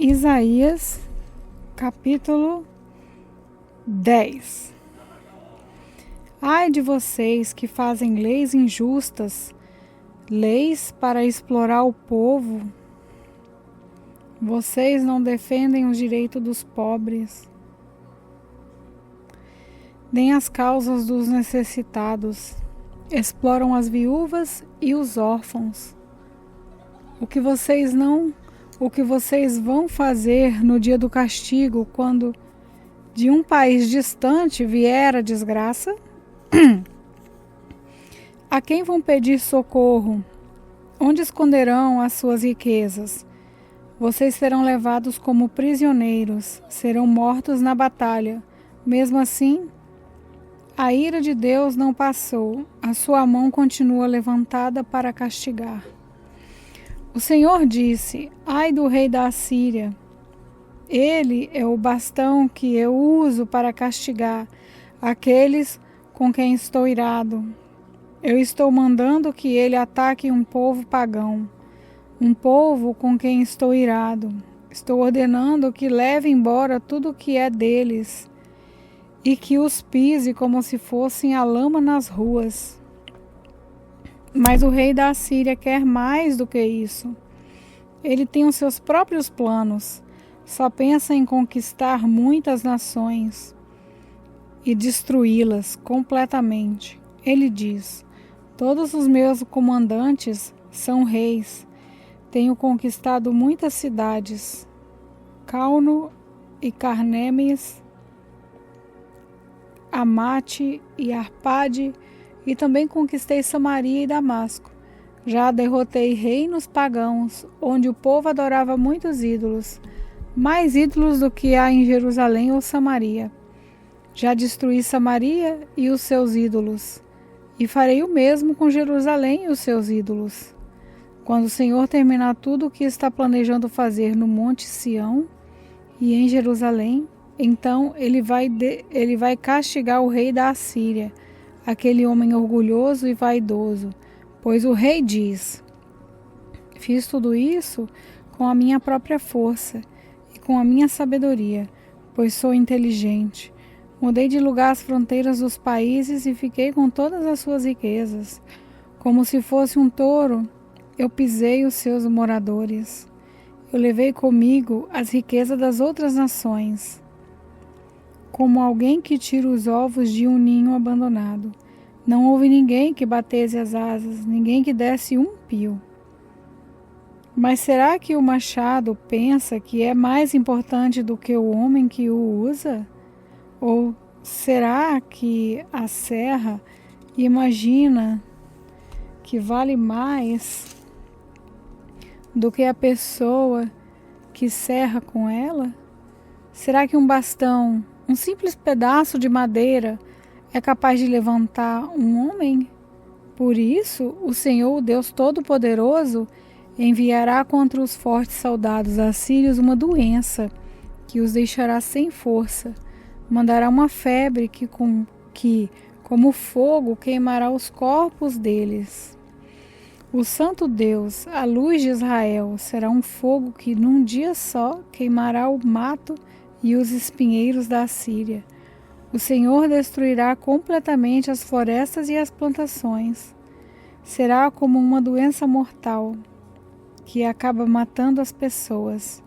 Isaías, capítulo 10. Ai de vocês que fazem leis injustas, leis para explorar o povo. Vocês não defendem os direitos dos pobres, nem as causas dos necessitados. Exploram as viúvas e os órfãos. O que vocês vão fazer no dia do castigo, quando de um país distante vier a desgraça? A quem vão pedir socorro? Onde esconderão as suas riquezas? Vocês serão levados como prisioneiros, serão mortos na batalha. Mesmo assim, a ira de Deus não passou, a sua mão continua levantada para castigar. O Senhor disse: ai do rei da Assíria! Ele é o bastão que eu uso para castigar aqueles com quem estou irado. Eu estou mandando que ele ataque um povo pagão, um povo com quem estou irado. Estou ordenando que leve embora tudo o que é deles e que os pise como se fossem a lama nas ruas. Mas o rei da Assíria quer mais do que isso. Ele tem os seus próprios planos. Só pensa em conquistar muitas nações e destruí-las completamente. Ele diz: todos os meus comandantes são reis. Tenho conquistado muitas cidades, Calno e Carnemes, Amate e Arpade, e também conquistei Samaria e Damasco. Já derrotei reinos pagãos, onde o povo adorava muitos ídolos, mais ídolos do que há em Jerusalém ou Samaria. Já destruí Samaria e os seus ídolos, e farei o mesmo com Jerusalém e os seus ídolos. Quando o Senhor terminar tudo o que está planejando fazer no Monte Sião e em Jerusalém, então ele vai castigar o rei da Assíria, aquele homem orgulhoso e vaidoso, pois o rei diz: fiz tudo isso com a minha própria força e com a minha sabedoria, pois sou inteligente. Mudei de lugar as fronteiras dos países e fiquei com todas as suas riquezas. Como se fosse um touro, eu pisei os seus moradores. Eu levei comigo as riquezas das outras nações, como alguém que tira os ovos de um ninho abandonado. Não houve ninguém que batesse as asas, ninguém que desse um pio. Mas será que o machado pensa que é mais importante do que o homem que o usa? Ou será que a serra imagina que vale mais do que a pessoa que serra com ela? Será que um bastão, um simples pedaço de madeira, é capaz de levantar um homem? Por isso, o Senhor, o Deus Todo-Poderoso, enviará contra os fortes soldados assírios uma doença que os deixará sem força. Mandará uma febre que, como fogo, queimará os corpos deles. O Santo Deus, a luz de Israel, será um fogo que num dia só queimará o mato e os espinheiros da Assíria. O Senhor destruirá completamente as florestas e as plantações. Será como uma doença mortal que acaba matando as pessoas.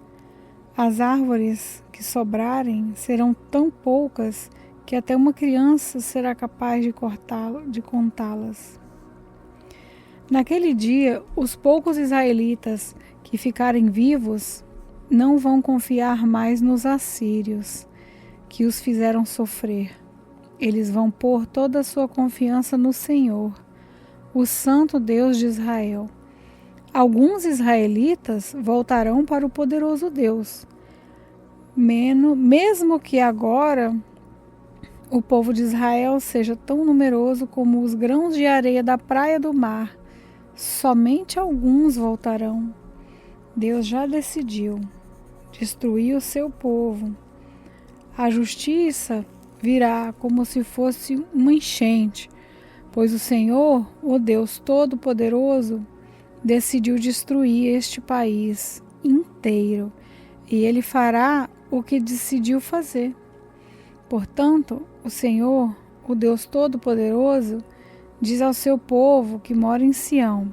As árvores que sobrarem serão tão poucas que até uma criança será capaz de contá-las. Naquele dia, os poucos israelitas que ficarem vivos não vão confiar mais nos assírios, que os fizeram sofrer. Eles vão pôr toda a sua confiança no Senhor, o Santo Deus de Israel. Alguns israelitas voltarão para o poderoso Deus, mesmo que agora o povo de Israel seja tão numeroso como os grãos de areia da praia do mar. Somente alguns voltarão. Deus já decidiu destruir o seu povo. A justiça virá como se fosse uma enchente, pois o Senhor, o Deus Todo-Poderoso, decidiu destruir este país inteiro e ele fará o que decidiu fazer. Portanto, o Senhor, o Deus Todo-Poderoso, diz ao seu povo que mora em Sião: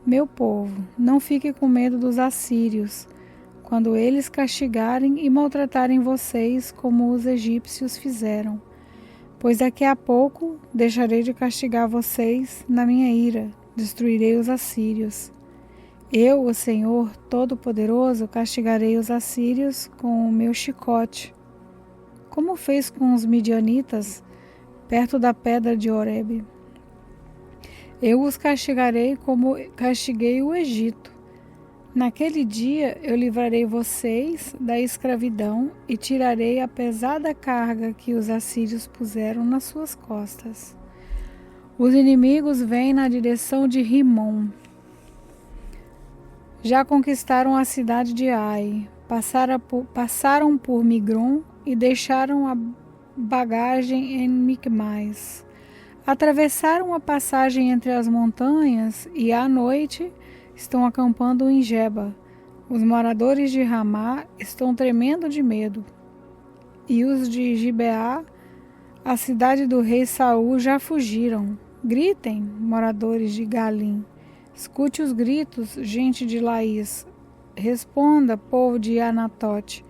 meu povo, não fique com medo dos assírios, quando eles castigarem e maltratarem vocês como os egípcios fizeram. Pois daqui a pouco deixarei de castigar vocês na minha ira, destruirei os assírios. Eu, o Senhor Todo-Poderoso, castigarei os assírios com o meu chicote, como fez com os midianitas perto da pedra de Horebe. Eu os castigarei como castiguei o Egito. Naquele dia eu livrarei vocês da escravidão e tirarei a pesada carga que os assírios puseram nas suas costas. Os inimigos vêm na direção de Rimom. Já conquistaram a cidade de Ai, passaram por Migron e deixaram a bagagem em Micmais. Atravessaram a passagem entre as montanhas e à noite estão acampando em Geba. Os moradores de Ramá estão tremendo de medo. E os de Gibeá, a cidade do rei Saul, já fugiram. Gritem, moradores de Galim. Escute os gritos, gente de Laís. Responda, povo de Anatote.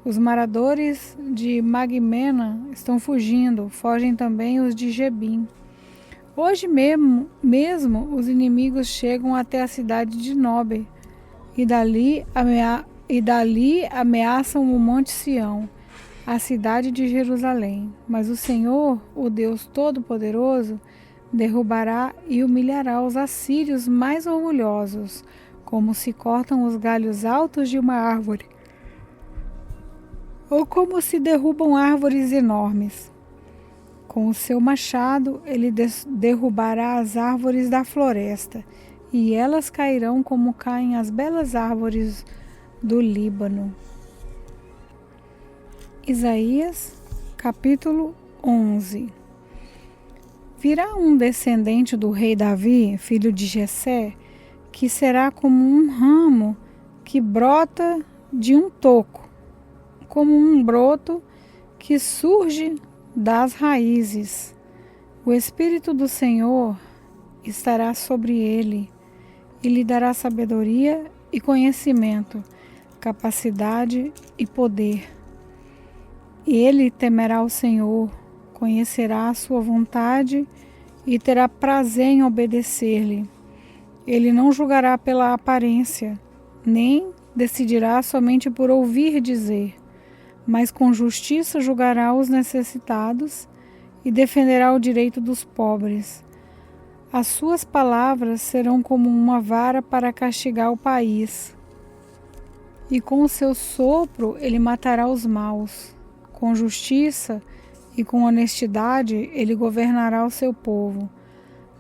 Os moradores de Magmena estão fugindo, fogem também os de Gebim. Hoje mesmo os inimigos chegam até a cidade de Nobe e dali ameaçam o Monte Sião, a cidade de Jerusalém. Mas o Senhor, o Deus Todo-Poderoso, derrubará e humilhará os assírios mais orgulhosos, como se cortam os galhos altos de uma árvore, ou como se derrubam árvores enormes. Com o seu machado, ele derrubará as árvores da floresta, e elas cairão como caem as belas árvores do Líbano. Isaías, capítulo 11. Virá um descendente do rei Davi, filho de Jessé, que será como um ramo que brota de um toco, como um broto que surge das raízes. O Espírito do Senhor estará sobre ele e lhe dará sabedoria e conhecimento, capacidade e poder. E ele temerá o Senhor, conhecerá a sua vontade e terá prazer em obedecer-lhe. Ele não julgará pela aparência, nem decidirá somente por ouvir dizer, mas com justiça julgará os necessitados e defenderá o direito dos pobres. As suas palavras serão como uma vara para castigar o país, e com o seu sopro ele matará os maus. Com justiça e com honestidade ele governará o seu povo.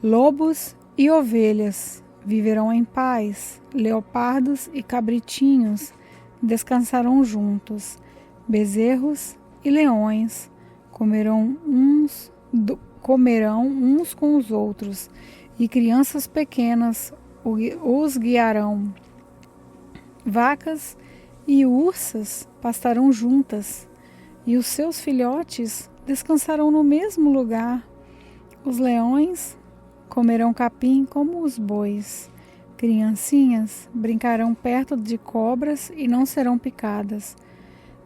Lobos e ovelhas viverão em paz, leopardos e cabritinhos descansarão juntos. Bezerros e leões comerão uns com os outros, e crianças pequenas os guiarão. Vacas e ursas pastarão juntas, e os seus filhotes descansarão no mesmo lugar. Os leões comerão capim como os bois. Criancinhas brincarão perto de cobras e não serão picadas,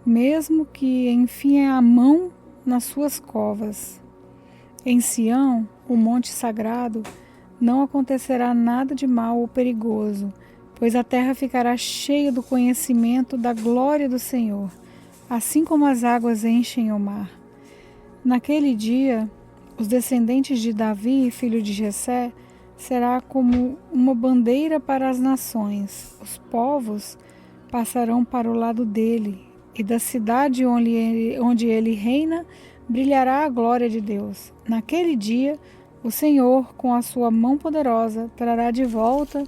mesmo que enfiem a mão nas suas covas. Em Sião, o monte sagrado, não acontecerá nada de mal ou perigoso, pois a terra ficará cheia do conhecimento da glória do Senhor, assim como as águas enchem o mar. Naquele dia, os descendentes de Davi, filho de Jessé, será como uma bandeira para as nações. Os povos passarão para o lado dele, e da cidade onde ele reina brilhará a glória de Deus. Naquele dia, o Senhor, com a sua mão poderosa, trará de volta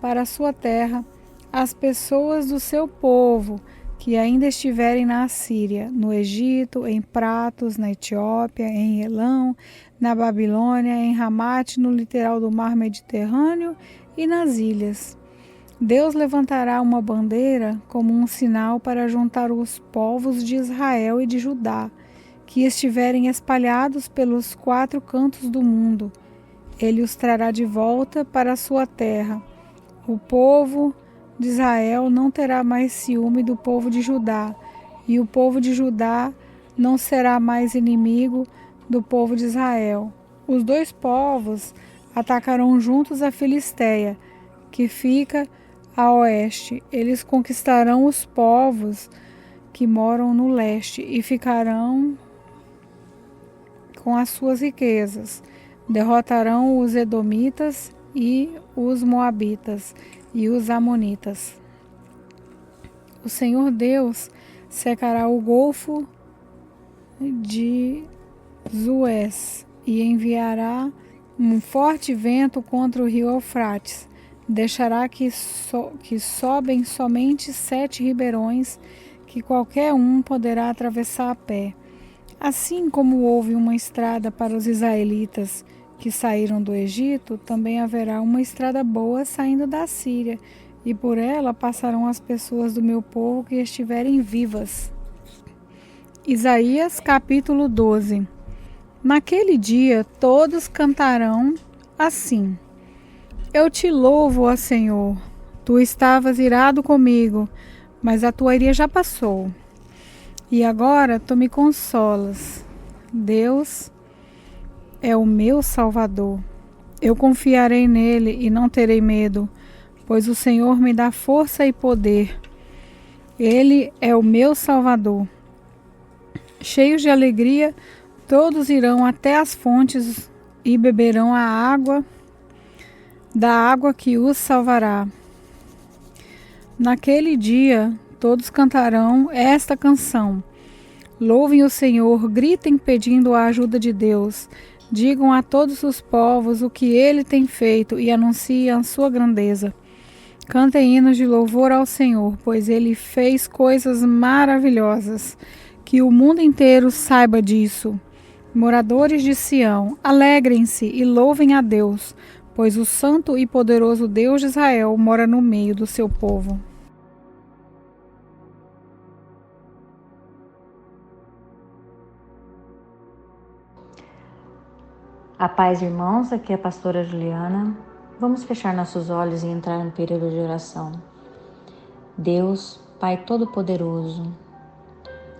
para a sua terra as pessoas do seu povo que ainda estiverem na Assíria, no Egito, em Pratos, na Etiópia, em Elão, na Babilônia, em Ramate, no litoral do mar Mediterrâneo e nas ilhas. Deus levantará uma bandeira como um sinal para juntar os povos de Israel e de Judá, que estiverem espalhados pelos 4 cantos do mundo. Ele os trará de volta para a sua terra. O povo de Israel não terá mais ciúme do povo de Judá, e o povo de Judá não será mais inimigo do povo de Israel. Os 2 povos atacarão juntos a Filisteia, que fica a oeste. Eles conquistarão os povos que moram no leste e ficarão com as suas riquezas. Derrotarão os edomitas e os moabitas e os amonitas. O Senhor Deus secará o golfo de Suez e enviará um forte vento contra o rio Eufrates. Deixará que sobem somente 7 ribeirões, que qualquer um poderá atravessar a pé. Assim como houve uma estrada para os israelitas que saíram do Egito, também haverá uma estrada boa saindo da Síria, e por ela passarão as pessoas do meu povo que estiverem vivas. Isaías capítulo 12. Naquele dia todos cantarão assim: Eu te louvo, ó Senhor. Tu estavas irado comigo, mas a tua ira já passou. E agora tu me consolas. Deus é o meu Salvador. Eu confiarei nele e não terei medo, pois o Senhor me dá força e poder. Ele é o meu Salvador. Cheios de alegria, todos irão até as fontes e beberão a água da água que os salvará. Naquele dia, todos cantarão esta canção. Louvem o Senhor, gritem pedindo a ajuda de Deus. Digam a todos os povos o que ele tem feito e anunciem a sua grandeza. Cantem hinos de louvor ao Senhor, pois ele fez coisas maravilhosas. Que o mundo inteiro saiba disso. Moradores de Sião, alegrem-se e louvem a Deus, pois o santo e poderoso Deus de Israel mora no meio do seu povo. A paz, irmãos, aqui é a pastora Juliana. Vamos fechar nossos olhos e entrar no período de oração. Deus, Pai Todo-Poderoso,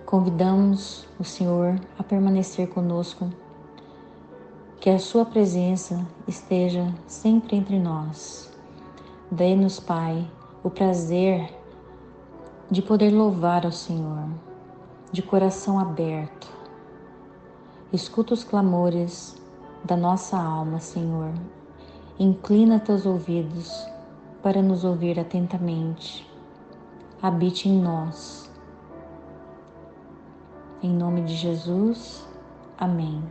convidamos o Senhor a permanecer conosco, que a sua presença esteja sempre entre nós. Dê-nos, Pai, o prazer de poder louvar ao Senhor, de coração aberto. Escuta os clamores da nossa alma, Senhor. Inclina teus ouvidos para nos ouvir atentamente. Habite em nós. Em nome de Jesus, amém.